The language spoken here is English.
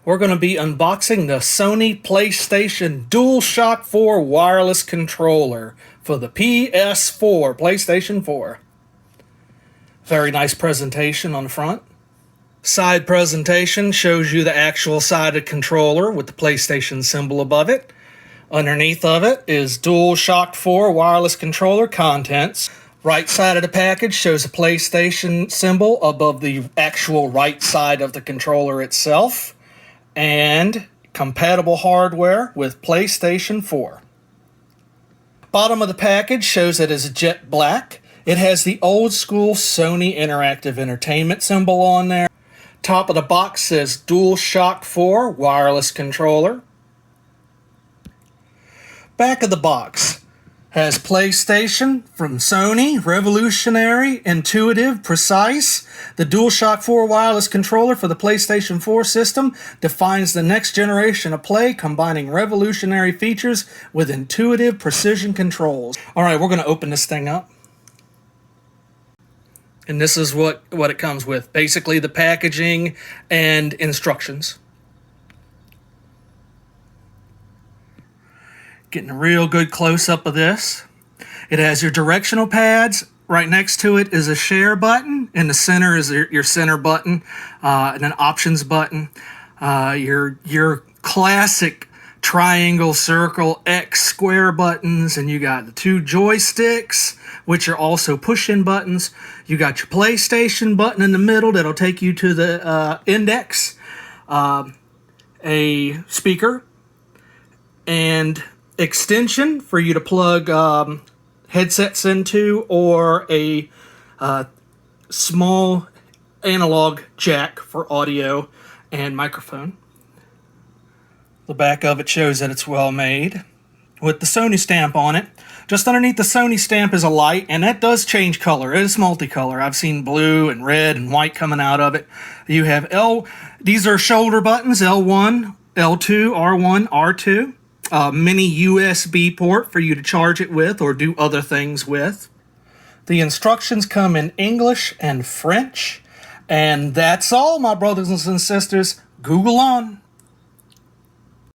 We're going to be unboxing the Sony PlayStation Dualshock 4 wireless controller for the PS4, PlayStation 4. Very nice presentation on the front. Side presentation shows you the actual sided controller with the PlayStation symbol above it. Underneath of it is Dualshock 4 wireless controller contents. Right side of the package shows a PlayStation symbol above the actual right side of the controller itself. And compatible hardware with PlayStation 4. Bottom of the package shows it is jet black. It has the old school Sony Interactive Entertainment symbol on there. Top of the box says DualShock 4 wireless controller. Back of the box has PlayStation from Sony, revolutionary, intuitive, precise. The DualShock 4 wireless controller for the PlayStation 4 system defines the next generation of play, combining revolutionary features with intuitive precision controls. All right, we're going to open this thing up. And this is what it comes with. Basically the packaging and instructions. Getting a real good close-up of this. It has your directional pads. Right next to it is a share button. In the center is your center button, and an options button. Your classic triangle, circle, X, square buttons, and you got the two joysticks, which are also push-in buttons. You got your PlayStation button in the middle that'll take you to the index, a speaker, and extension for you to plug headsets into, or a small analog jack for audio and microphone. The back of it shows that it's well made with the Sony stamp on it. Just underneath the Sony stamp is a light, and that does change color. It is multicolor. I've seen blue and red and white coming out of it. You have these are shoulder buttons, L1, L2, R1, R2. Mini USB port for you to charge it with or do other things with. The instructions come in English and French. And that's all, my brothers and sisters. Google on.